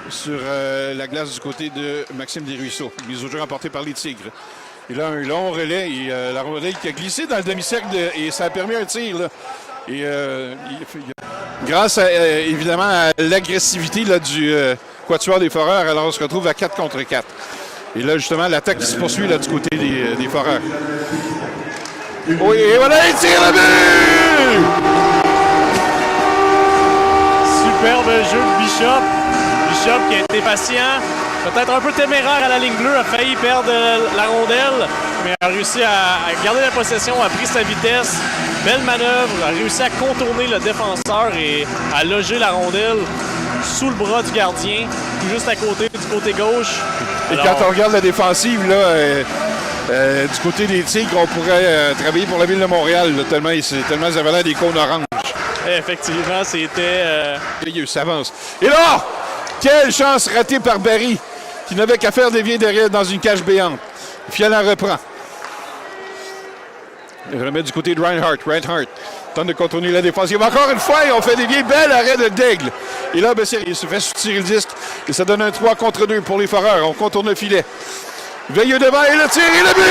sur la glace du côté de Maxime Desruisseaux. Mise au jeu remportée par les Tigres. Il a un long relais et la rondelle qui a glissé dans le demi-cercle et ça a permis un tir. Là. Et grâce évidemment à l'agressivité du quatuor des Foreurs, alors on se retrouve à 4 contre 4. Et là justement l'attaque qui se poursuit là, du côté des Foreurs. Oui, et voilà, il tire le but! Superbe jeu de Bishop. Bishop qui a été patient, peut-être un peu téméraire à la ligne bleue, a failli perdre la rondelle, mais a réussi à garder la possession, a pris sa vitesse. Belle manœuvre, a réussi à contourner le défenseur et à loger la rondelle sous le bras du gardien, tout juste à côté, du côté gauche. Et alors, quand on regarde la défensive, là, du côté des Tigres, on pourrait travailler pour la ville de Montréal, là, tellement ça avait l'air des cônes oranges. Effectivement, c'était... Il s'avance. Et là, quelle chance ratée par Barry, qui n'avait qu'à faire dévier derrière dans une cage béante. Fiala reprend. Il remet du côté de Reinhardt. Reinhardt tente de contourner la défensive. Encore une fois, on fait dévier. Bel arrêt de Daigle. Et là, il se fait soutirer le disque. Et ça donne un 3 contre 2 pour les Foreurs. On contourne le filet. Veilleux devant et le tir et le but!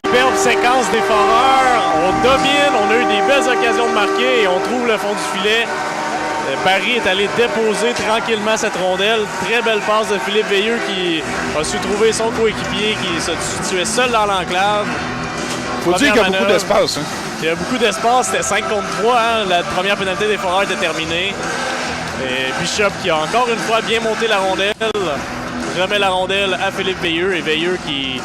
Superbe séquence des Foreurs. On domine, on a eu des belles occasions de marquer et on trouve le fond du filet. Barry est allé déposer tranquillement cette rondelle. Très belle passe de Philippe Veilleux qui a su trouver son coéquipier qui se situait seul dans l'enclave. Il faut dire qu'il y a beaucoup d'espace. Hein? Il y a beaucoup d'espace. C'était 5 contre 3. Hein? La première pénalité des Foreurs était terminée. Et Bishop qui a encore une fois bien monté la rondelle. Remet la rondelle à Philippe Veilleux et Veilleux qui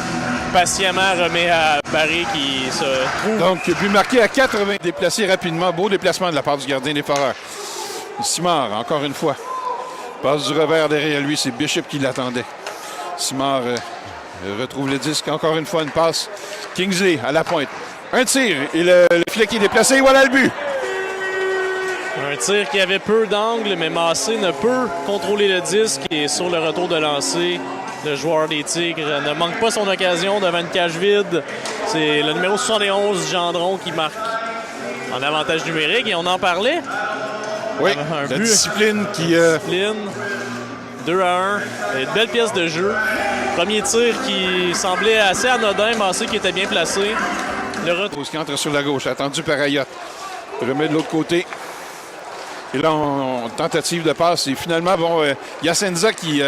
patiemment remet à Barry qui se trouve. Donc, but marqué à 80. Déplacé rapidement. Beau déplacement de la part du gardien des Foreurs. Simard, encore une fois. Passe du revers derrière lui. C'est Bishop qui l'attendait. Simard retrouve le disque. Encore une fois, une passe. Kingsley à la pointe. Un tir. Et le filet qui est déplacé. Et voilà le but. Un tir qui avait peu d'angle, mais Massé ne peut contrôler le disque. Et sur le retour de lancer, le joueur des Tigres ne manque pas son occasion devant une cage vide. C'est le numéro 71, Gendron, qui marque en avantage numérique. Et on en parlait. Oui, la discipline qui... Discipline, 2-1, une belle pièce de jeu. Premier tir qui semblait assez anodin, Massé qui était bien placé. Le retour qui entre sur la gauche, attendu par Ayotte. Remet de l'autre côté. Et là, on tentative de passe. Et finalement, bon, Yacenza qui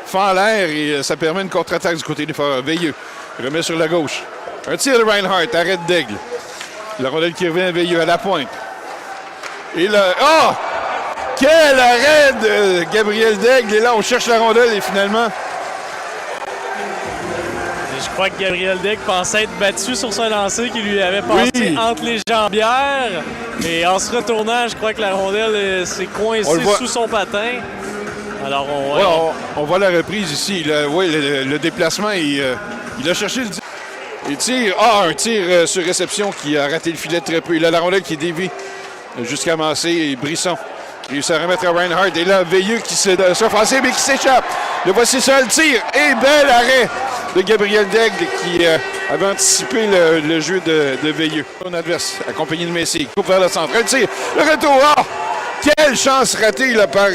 fend l'air et ça permet une contre-attaque du côté des Foreurs. Veilleux remet sur la gauche. Un tir de Reinhardt, arrêt d'Aigle. La rondelle qui revient à Veilleux à la pointe. Et là, oh! Quel arrêt de Gabriel Daigle! Et là, on cherche la rondelle et finalement... Je crois que Gabriel Daigle pensait être battu sur ce lancer qui lui avait passé entre les jambières. Et en se retournant, je crois que la rondelle s'est coincée sous son patin. Alors, on voit la reprise ici. Le déplacement, il a cherché le... Il tire. Un tir sur réception qui a raté le filet de très peu. Il a la rondelle qui est déviée jusqu'à Massé et Brisson. Il réussit à remettre à Reinhardt. Et là, Veilleux qui s'est offensé, mais qui s'échappe. Le voici seul, tire. Et bel arrêt de Gabriel Daigle qui avait anticipé le jeu de Veilleux. Son adverse, accompagné de Messi, il coupe vers le centre. Un tir. Le retour. Quelle chance ratée là, par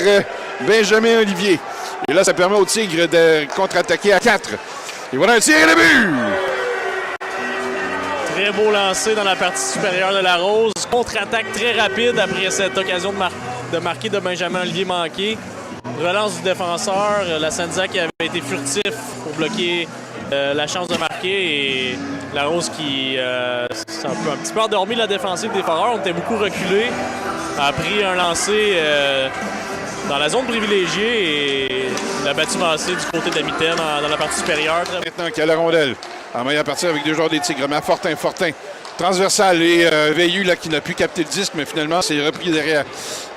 Benjamin Olivier. Et là, ça permet aux Tigres de contre-attaquer à 4. Et voilà un tir et le but! Très beau lancer dans la partie supérieure de la Rose. Contre-attaque très rapide après cette occasion de marquer de Benjamin Olivier manqué. Relance du défenseur. La Senza qui avait été furtif pour bloquer la chance de marquer. Et la Rose qui a un petit peu endormi la défensive des Foreurs. On était beaucoup reculés. A pris un lancer dans la zone privilégiée et l'a battu Massé du côté de la mitaine dans la partie supérieure. Maintenant qu'il y a la rondelle. En meilleure partie avec deux joueurs des Tigres. Mais à Fortin. Transversal et Veilleux là, qui n'a pu capter le disque, mais finalement, c'est repris derrière.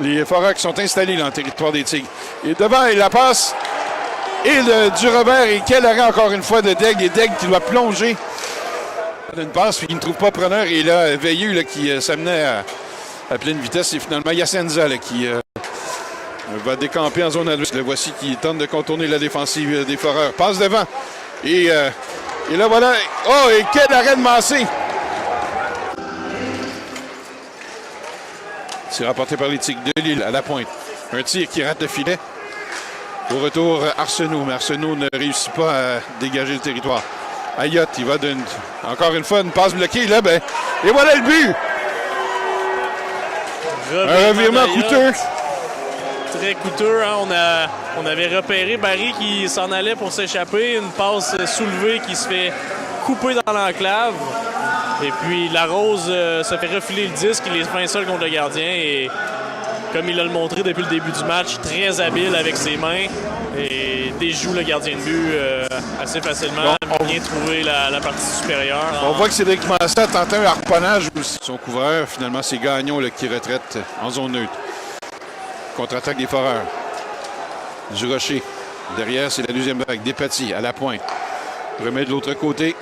Les Foreurs qui sont installés dans le territoire des Tigres. Et devant, il la passe. Et du revers. Et quel arrêt encore une fois de Daigle. Et Daigle qui doit plonger. Une passe, puis il ne trouve pas preneur. Et là, Veilleux là, qui s'amenait à pleine vitesse. Et finalement, Yacenza là, qui va décamper en zone adverse. Le voici qui tente de contourner la défensive des Foreurs. Passe devant. Et là, voilà. Oh, et quel arrêt de Massé! C'est rapporté par les Tigres de Lille à la pointe. Un tir qui rate le filet. Au retour, Arsenault, mais Arsenault ne réussit pas à dégager le territoire. Ayotte, il va encore une fois une passe bloquée. Là, ben, et voilà le but! Un revirement coûteux. Très coûteux. Hein? On avait repéré Barry qui s'en allait pour s'échapper. Une passe soulevée qui se fait couper dans l'enclave. Et puis Larose se fait refiler le disque. Il est fin seul contre le gardien. Et comme il a le montré depuis le début du match, très habile avec ses mains. Et déjoue le gardien de but assez facilement. Bien trouvé la partie supérieure. On voit que Cédric Massat a tenté un harponnage aussi. Son couvreur, finalement, c'est Gagnon là, qui retraite en zone neutre. Contre-attaque des Foreurs. Du Rocher. Derrière, c'est la deuxième vague. Despatie à la pointe. Remet de l'autre côté.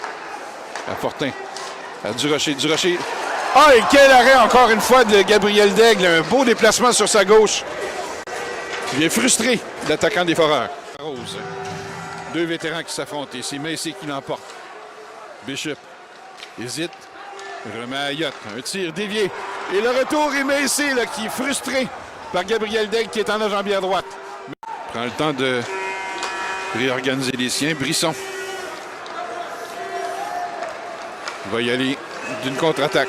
À Fortin. À Du Rocher. Du Rocher. Ah, et quel arrêt encore une fois de Gabriel Daigle. Un beau déplacement sur sa gauche. Il vient frustré l'attaquant des Foreurs. Rose. Deux vétérans qui s'affrontent. Et c'est Massé qui l'emporte. Bishop hésite. Remet à Ayotte. Un tir dévié. Et le retour est Massé là, qui est frustré par Gabriel Daigle qui est en la jambière droite. Prend le temps de réorganiser les siens. Brisson. Il va y aller d'une contre-attaque.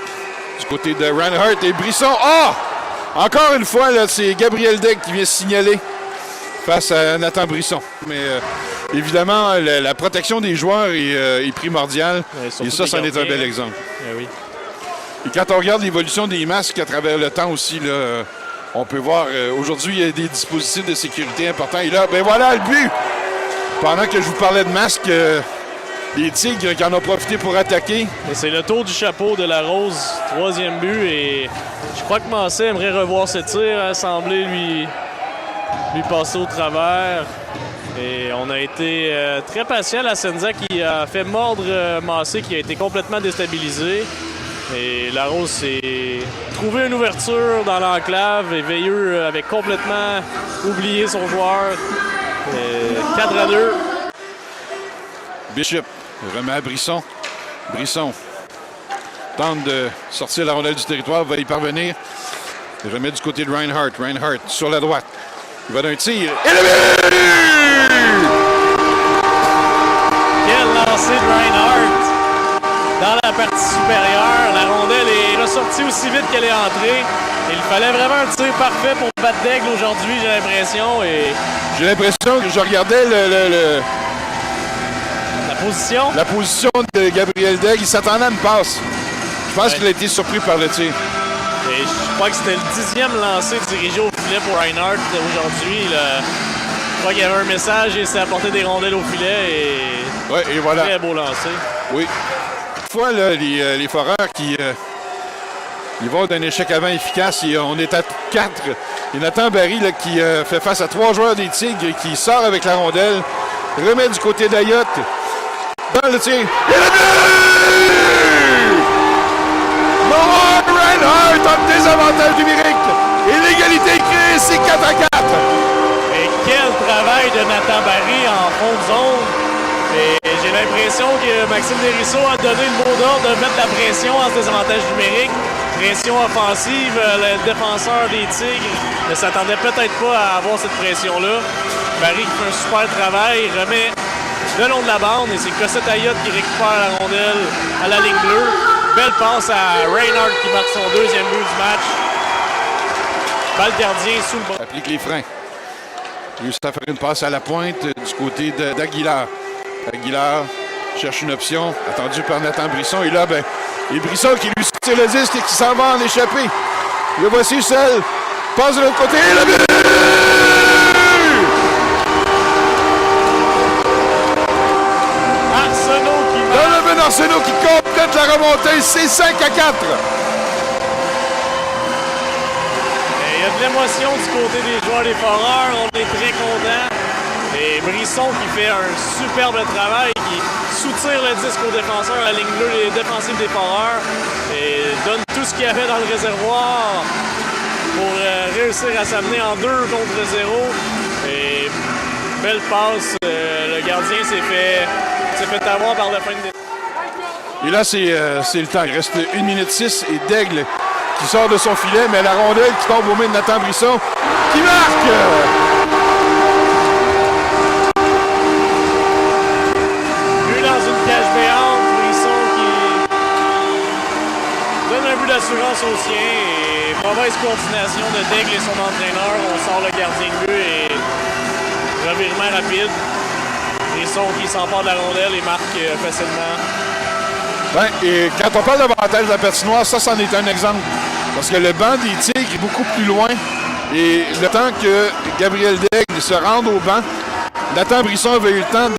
Du côté de Reinhardt et Brisson. Ah! Encore une fois, là, c'est Gabriel Daigle qui vient signaler face à Nathan Brisson. Mais évidemment, la protection des joueurs est primordiale. Ouais, et ça, c'en est un bel exemple. Oui. Et quand on regarde l'évolution des masques à travers le temps aussi, là, on peut voir aujourd'hui, il y a des dispositifs de sécurité importants. Et là, ben voilà le but! Pendant que je vous parlais de masques, les Tigres qui en ont profité pour attaquer. Et c'est le tour du chapeau de Larose, troisième but. Et je crois que Massé aimerait revoir ce tir, hein, semblait lui passer au travers. Et on a été très patient. La Senza qui a fait mordre Massé, qui a été complètement déstabilisé. Et Larose s'est trouvé une ouverture dans l'enclave et Veilleux avait complètement oublié son joueur. 4-2. Bishop remet à Brisson. Brisson tente de sortir la rondelle du territoire, va y parvenir. Il remet du côté de Reinhardt. Reinhardt sur la droite. Il va d'un tir. Et le but! Quel lancer de Reinhardt dans la partie supérieure. La rondelle est ressortie aussi vite qu'elle est entrée. Il fallait vraiment un tir parfait pour battre Daigle aujourd'hui, j'ai l'impression. Et j'ai l'impression que je regardais la position de Gabriel Daigle. Il s'attendait à une passe. Je pense qu'il a été surpris par le tir. Et je crois que c'était le 10e lancé dirigé au filet pour Reinhardt aujourd'hui. Je crois qu'il y avait un message et s'est apporté des rondelles au filet. Et voilà. Très beau lancer. Oui. Une fois, là, les Foreurs qui ils vont d'un échec avant efficace. Et on est à 4. Et Nathan Barry là, qui fait face à 3 joueurs des Tigres et qui sort avec la rondelle. Remet du côté d'Ayotte. Dans le tir. Et le but! Noah Reinhardt a le désavantage numérique. Et l'égalité est créée, c'est 4-4. Et quel travail de Nathan Barry en fond de zone. Et j'ai l'impression que Maxime Desrisseaux a donné le mot d'ordre de mettre la pression en ce désavantage numérique. Pression offensive, le défenseur des Tigres ne s'attendait peut-être pas à avoir cette pression-là. Barry qui fait un super travail, remet le long de la bande et c'est Cossette Ayotte qui récupère la rondelle à la ligne bleue. Belle passe à Reinhardt qui marque son deuxième but du match. Balle gardien sous le bras. Applique les freins. Juste à faire une passe à la pointe du côté d'Aguilar. Aguilar cherche une option, attendue par Nathan Brisson. Et là, ben, et Brisson qui lui tire le disque et qui s'en va en échapper. Le voici seul. Passe de l'autre côté. Et le but! Arsenault qui complète la remontée. C'est 5-4. Il y a de l'émotion du côté des joueurs des Foreurs. On est très contents. Et Brisson qui fait un superbe travail, qui soutire le disque aux défenseurs à la ligne bleue, les défensifs des Foreurs, et donne tout ce qu'il y avait dans le réservoir pour réussir à s'amener en 2 contre 0. Et belle passe. Le gardien s'est fait avoir par le fin de... Et là, c'est le temps. Il reste 1 minute 6 et Daigle qui sort de son filet, mais la rondelle qui tombe aux mains de Nathan Brisson, qui marque! Lui dans une cage béante, Brisson qui donne un but d'assurance au sien et mauvaise coordination de Daigle et son entraîneur. On sort le gardien de but et revirement rapide. Brisson qui s'empare de la rondelle et marque facilement. Ouais, et quand on parle d'avantage de la patinoire, ça, c'en est un exemple. Parce que le banc des Tigres est beaucoup plus loin. Et le temps que Gabriel Daigle se rende au banc, Nathan Brisson avait eu le temps